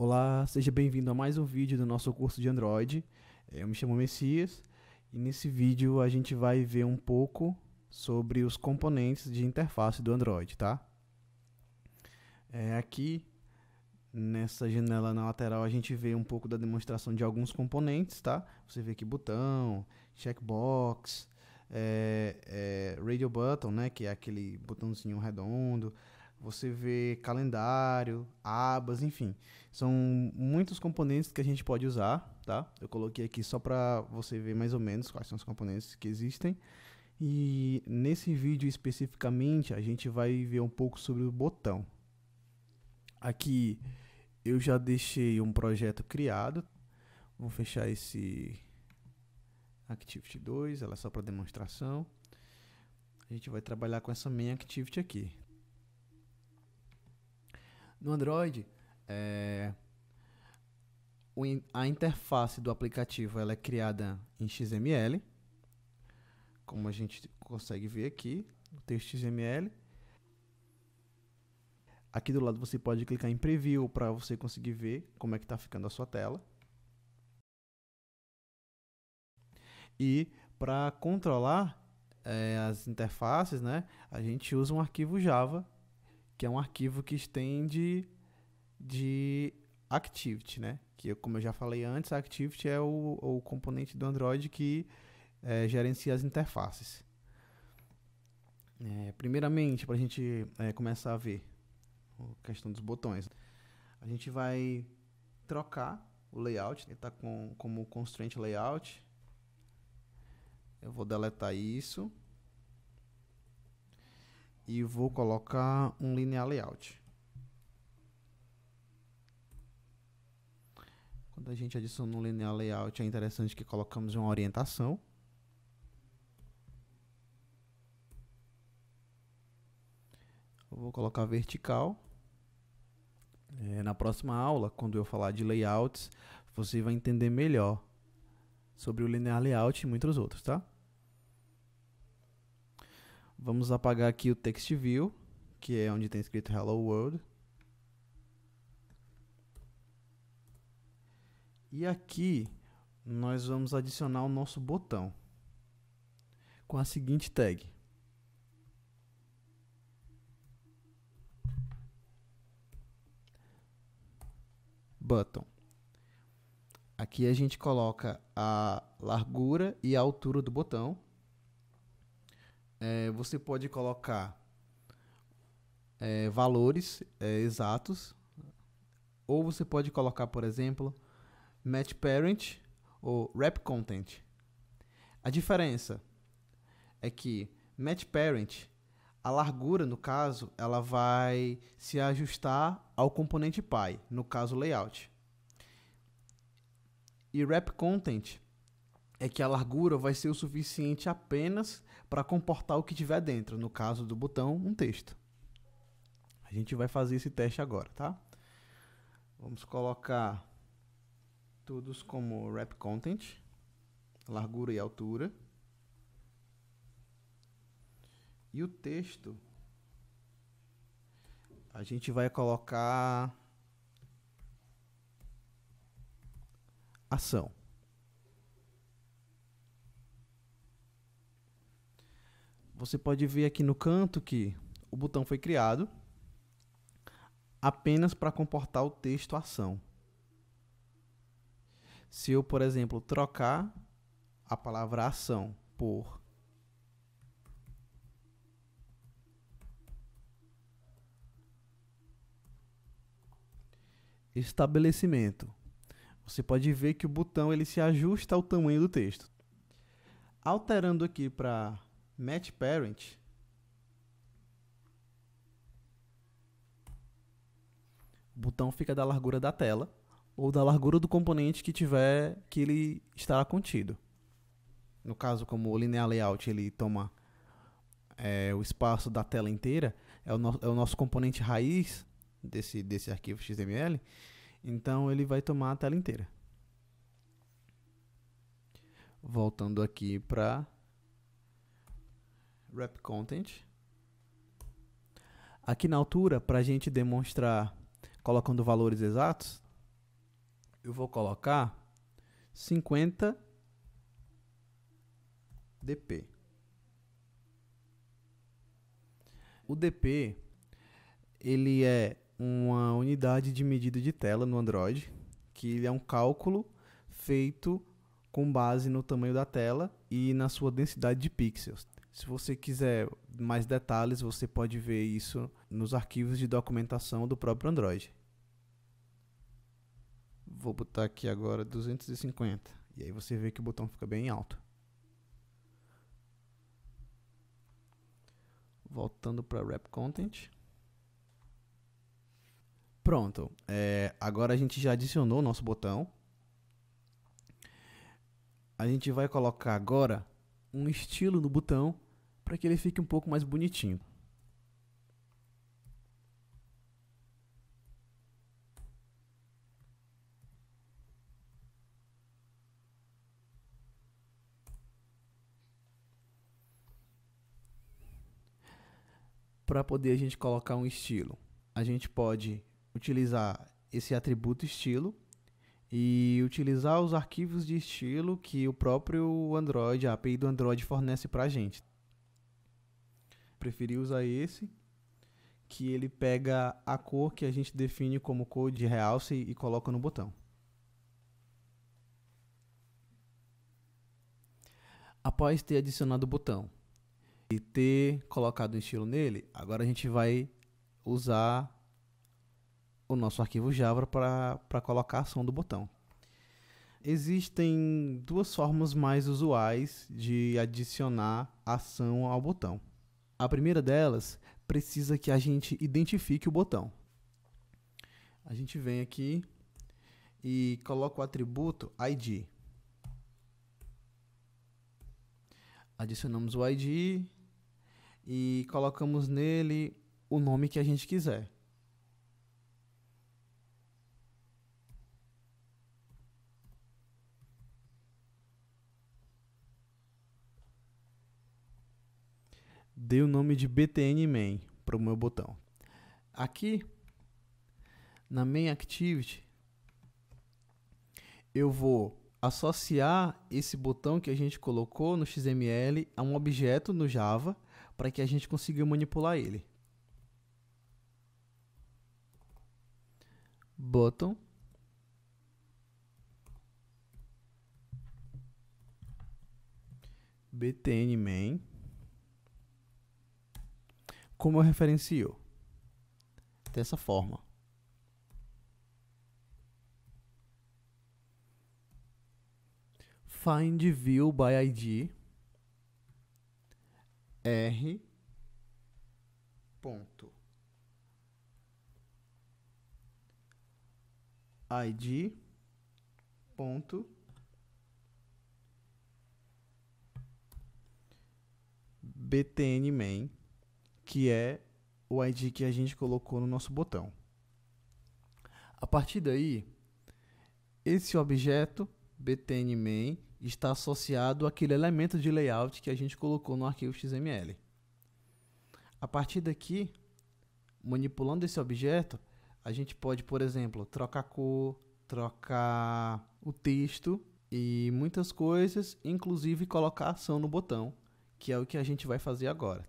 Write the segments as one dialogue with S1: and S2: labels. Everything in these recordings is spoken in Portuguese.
S1: Olá, seja bem-vindo a mais um vídeo do nosso curso de Android. Eu me chamo Messias e nesse vídeo a gente vai ver um pouco sobre os componentes de interface do Android, tá? Aqui nessa janela na lateral a gente vê um pouco da demonstração de alguns componentes, tá? Você vê aqui botão, checkbox, radio button, né, que é aquele botãozinho redondo. Você vê calendário, abas, enfim. São muitos componentes que a gente pode usar, tá? Eu coloquei aqui só para você ver mais ou menos quais são os componentes que existem. E nesse vídeo especificamente a gente vai ver um pouco sobre o botão. Aqui eu já deixei um projeto criado. Vou fechar esse Activity 2, ela é só para demonstração. A gente vai trabalhar com essa main activity aqui. No Android, a interface do aplicativo ela é criada em XML, como a gente consegue ver aqui, o texto XML. Aqui do lado você pode clicar em Preview para você conseguir ver como é que está ficando a sua tela. E para controlar as interfaces, né, a gente usa um arquivo Java, que é um arquivo que estende de Activity, né? Que, como eu já falei antes, a Activity é o componente do Android que gerencia as interfaces. Primeiramente, para a gente começar a ver a questão dos botões, a gente vai trocar o layout, ele está como constraint layout. Eu vou deletar isso e vou colocar um linear layout. Quando a gente adiciona um linear layout, é interessante que colocamos uma orientação. Eu vou colocar vertical. Na próxima aula, quando eu falar de layouts, você vai entender melhor sobre o linear layout e muitos outros, tá? Vamos apagar aqui o text view, que é onde tem escrito Hello World. E aqui nós vamos adicionar o nosso botão com a seguinte tag: button. Aqui a gente coloca a largura e a altura do botão. Você pode colocar valores exatos, ou você pode colocar, por exemplo, match parent ou wrap content. A diferença é que match parent, a largura, no caso, ela vai se ajustar ao componente pai, no caso layout. E wrap content é que a largura vai ser o suficiente apenas para comportar o que tiver dentro, no caso do botão, um texto. A gente vai fazer esse teste agora, tá? Vamos colocar todos como wrap content, largura e altura. E o texto, a gente vai colocar ação. Você pode ver aqui no canto que o botão foi criado apenas para comportar o texto ação. Se eu, por exemplo, trocar a palavra ação por estabelecimento, você pode ver que o botão ele se ajusta ao tamanho do texto. Alterando aqui para match parent, o botão fica da largura da tela ou da largura do componente que ele estará contido. No caso, como o linear layout ele toma o espaço da tela inteira, é o nosso componente raiz desse arquivo XML, então ele vai tomar a tela inteira. Voltando aqui para wrap content. Aqui na altura, para a gente demonstrar colocando valores exatos, eu vou colocar 50 dp. O dp, ele é uma unidade de medida de tela no Android, que ele é um cálculo feito com base no tamanho da tela e na sua densidade de pixels. Se você quiser mais detalhes, você pode ver isso nos arquivos de documentação do próprio Android. Vou botar aqui agora 250, e aí você vê que o botão fica bem alto. Voltando para Wrap Content. Pronto, agora a gente já adicionou o nosso botão. A gente vai colocar agora um estilo no botão para que ele fique um pouco mais bonitinho. Para poder a gente colocar um estilo, a gente pode utilizar esse atributo estilo e utilizar os arquivos de estilo que o próprio Android, a API do Android fornece para a gente. Preferi usar esse, que ele pega a cor que a gente define como cor de realce e coloca no botão. Após ter adicionado o botão e ter colocado um estilo nele, agora a gente vai usar o nosso arquivo Java para colocar a ação do botão. Existem duas formas mais usuais de adicionar ação ao botão. A primeira delas precisa que a gente identifique o botão. A gente vem aqui e coloca o atributo ID. Adicionamos o ID e colocamos nele o nome que a gente quiser. Dei o nome de btn main para o meu botão. Aqui, na main activity, eu vou associar esse botão que a gente colocou no XML a um objeto no Java para que a gente consiga manipular ele. Button btn main. Como eu referencio? Dessa forma. Find view by ID r ponto id ponto btn main, que é o ID que a gente colocou no nosso botão. A partir daí, esse objeto btn main está associado àquele elemento de layout que a gente colocou no arquivo XML. A partir daqui, manipulando esse objeto, a gente pode, por exemplo, trocar cor, trocar o texto e muitas coisas, inclusive colocar ação no botão, que é o que a gente vai fazer agora.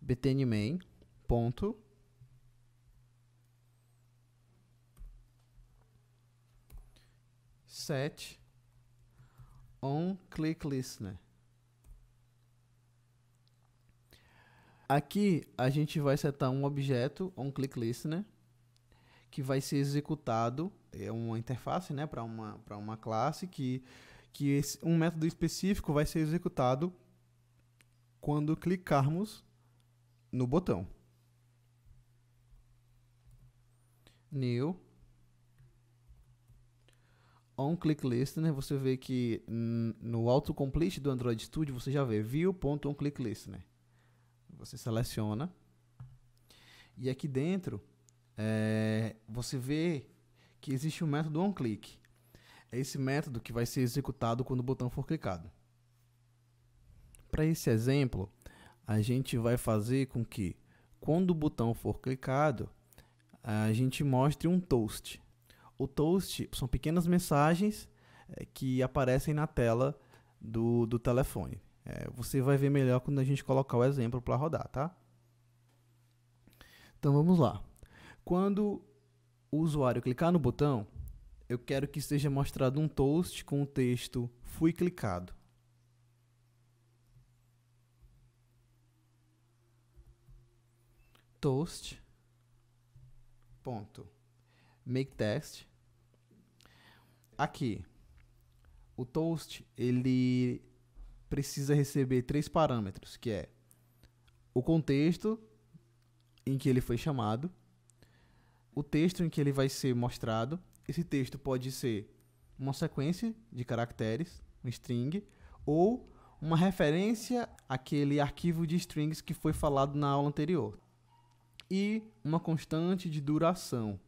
S1: btn main ponto set on click listener. Aqui a gente vai setar um objeto on click listener que vai ser executado, é uma interface, né, para uma classe um método específico vai ser executado quando clicarmos no botão. New on click listener, você vê que no autocomplete do Android Studio você já vê view.onClickListener. Você seleciona e aqui dentro você vê que existe um método onClick. É esse método que vai ser executado quando o botão for clicado. Para esse exemplo, a gente vai fazer com que quando o botão for clicado, a gente mostre um toast. O toast são pequenas mensagens que aparecem na tela do telefone. Você vai ver melhor quando a gente colocar o exemplo para rodar, tá? Então vamos lá. Quando o usuário clicar no botão, eu quero que seja mostrado um toast com o texto "Fui clicado". Toast. Ponto. Make text. Aqui, o toast ele precisa receber 3 parâmetros, que é o contexto em que ele foi chamado, o texto em que ele vai ser mostrado. Esse texto pode ser uma sequência de caracteres, um string, ou uma referência àquele arquivo de strings que foi falado na aula anterior. E uma constante de duração,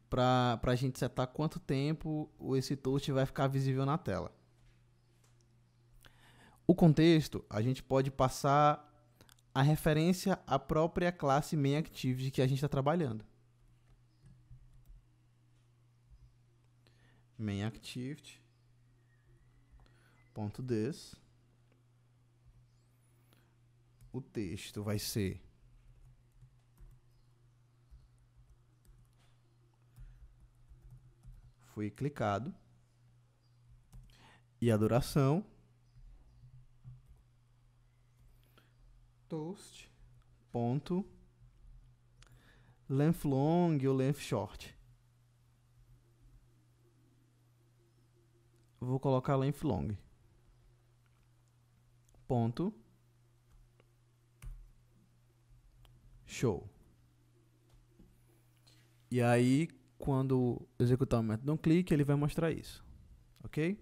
S1: para a gente setar quanto tempo esse toast vai ficar visível na tela. O contexto, a gente pode passar a referência à própria classe MainActivity que a gente está trabalhando. MainActivity.this. O texto vai ser "Foi clicado". E a duração, toast.length long ou length short. Vou colocar length long. Ponto. Show. E aí, quando executar o método onClick, ele vai mostrar isso. Ok?